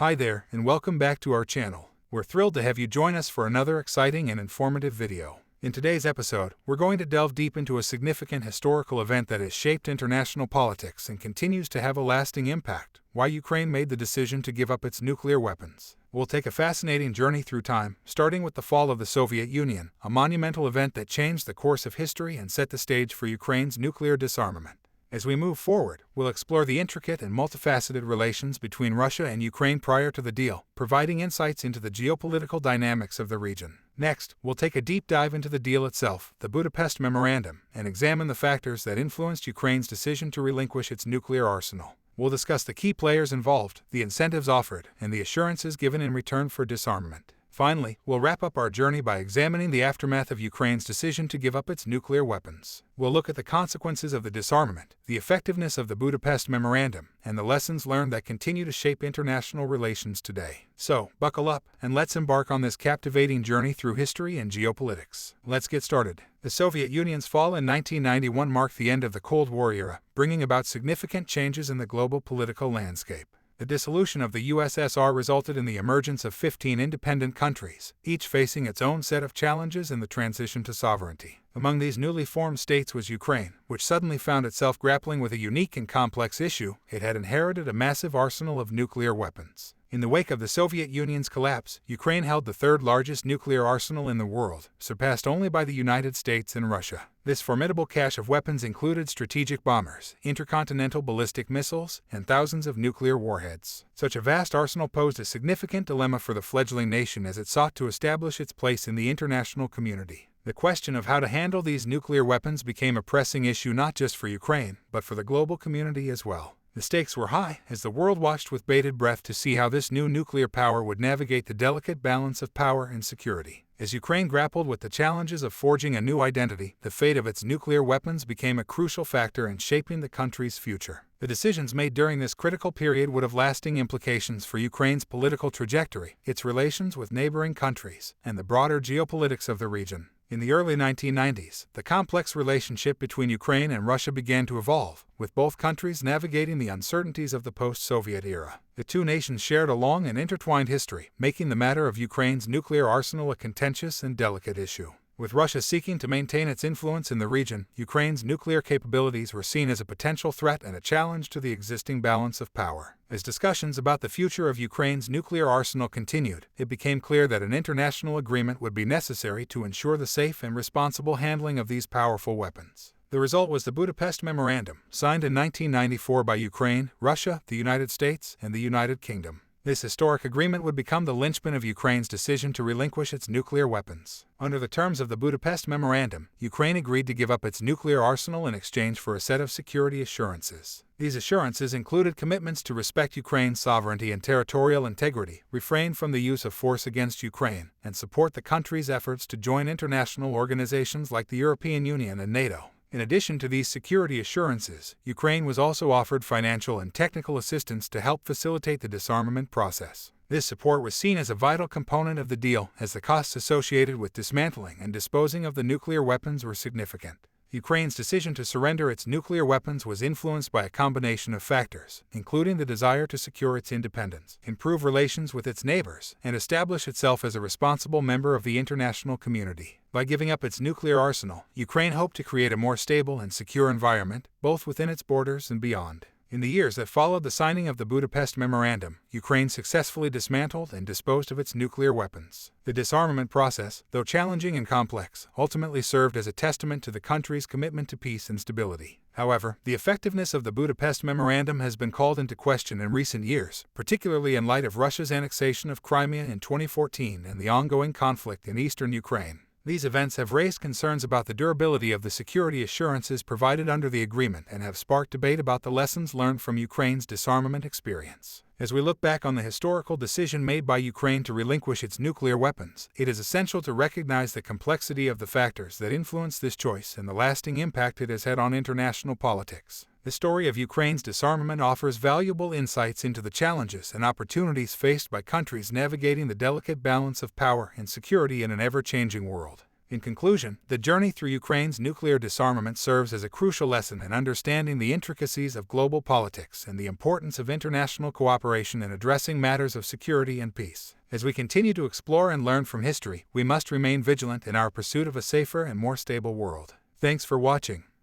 Hi there, and welcome back to our channel. We're thrilled to have you join us for another exciting and informative video. In today's episode, we're going to delve deep into a significant historical event that has shaped international politics and continues to have a lasting impact: why Ukraine made the decision to give up its nuclear weapons. We'll take a fascinating journey through time, starting with the fall of the Soviet Union, a monumental event that changed the course of history and set the stage for Ukraine's nuclear disarmament. As we move forward, we'll explore the intricate and multifaceted relations between Russia and Ukraine prior to the deal, providing insights into the geopolitical dynamics of the region. Next, we'll take a deep dive into the deal itself, the Budapest Memorandum, and examine the factors that influenced Ukraine's decision to relinquish its nuclear arsenal. We'll discuss the key players involved, the incentives offered, and the assurances given in return for disarmament. Finally, we'll wrap up our journey by examining the aftermath of Ukraine's decision to give up its nuclear weapons. We'll look at the consequences of the disarmament, the effectiveness of the Budapest Memorandum, and the lessons learned that continue to shape international relations today. So, buckle up, and let's embark on this captivating journey through history and geopolitics. Let's get started. The Soviet Union's fall in 1991 marked the end of the Cold War era, bringing about significant changes in the global political landscape. The dissolution of the USSR resulted in the emergence of 15 independent countries, each facing its own set of challenges in the transition to sovereignty. Among these newly formed states was Ukraine, which suddenly found itself grappling with a unique and complex issue. It had inherited a massive arsenal of nuclear weapons. In the wake of the Soviet Union's collapse, Ukraine held the third-largest nuclear arsenal in the world, surpassed only by the United States and Russia. This formidable cache of weapons included strategic bombers, intercontinental ballistic missiles, and thousands of nuclear warheads. Such a vast arsenal posed a significant dilemma for the fledgling nation as it sought to establish its place in the international community. The question of how to handle these nuclear weapons became a pressing issue not just for Ukraine, but for the global community as well. The stakes were high, as the world watched with bated breath to see how this new nuclear power would navigate the delicate balance of power and security. As Ukraine grappled with the challenges of forging a new identity, the fate of its nuclear weapons became a crucial factor in shaping the country's future. The decisions made during this critical period would have lasting implications for Ukraine's political trajectory, its relations with neighboring countries, and the broader geopolitics of the region. In the early 1990s, the complex relationship between Ukraine and Russia began to evolve, with both countries navigating the uncertainties of the post-Soviet era. The two nations shared a long and intertwined history, making the matter of Ukraine's nuclear arsenal a contentious and delicate issue. With Russia seeking to maintain its influence in the region, Ukraine's nuclear capabilities were seen as a potential threat and a challenge to the existing balance of power. As discussions about the future of Ukraine's nuclear arsenal continued, it became clear that an international agreement would be necessary to ensure the safe and responsible handling of these powerful weapons. The result was the Budapest Memorandum, signed in 1994 by Ukraine, Russia, the United States, and the United Kingdom. This historic agreement would become the linchpin of Ukraine's decision to relinquish its nuclear weapons. Under the terms of the Budapest Memorandum, Ukraine agreed to give up its nuclear arsenal in exchange for a set of security assurances. These assurances included commitments to respect Ukraine's sovereignty and territorial integrity, refrain from the use of force against Ukraine, and support the country's efforts to join international organizations like the European Union and NATO. In addition to these security assurances, Ukraine was also offered financial and technical assistance to help facilitate the disarmament process. This support was seen as a vital component of the deal, as the costs associated with dismantling and disposing of the nuclear weapons were significant. Ukraine's decision to surrender its nuclear weapons was influenced by a combination of factors, including the desire to secure its independence, improve relations with its neighbors, and establish itself as a responsible member of the international community. By giving up its nuclear arsenal, Ukraine hoped to create a more stable and secure environment, both within its borders and beyond. In the years that followed the signing of the Budapest Memorandum, Ukraine successfully dismantled and disposed of its nuclear weapons. The disarmament process, though challenging and complex, ultimately served as a testament to the country's commitment to peace and stability. However, the effectiveness of the Budapest Memorandum has been called into question in recent years, particularly in light of Russia's annexation of Crimea in 2014 and the ongoing conflict in eastern Ukraine. These events have raised concerns about the durability of the security assurances provided under the agreement and have sparked debate about the lessons learned from Ukraine's disarmament experience. As we look back on the historical decision made by Ukraine to relinquish its nuclear weapons, it is essential to recognize the complexity of the factors that influence this choice and the lasting impact it has had on international politics. The story of Ukraine's disarmament offers valuable insights into the challenges and opportunities faced by countries navigating the delicate balance of power and security in an ever-changing world. In conclusion, the journey through Ukraine's nuclear disarmament serves as a crucial lesson in understanding the intricacies of global politics and the importance of international cooperation in addressing matters of security and peace. As we continue to explore and learn from history, we must remain vigilant in our pursuit of a safer and more stable world. Thanks for watching.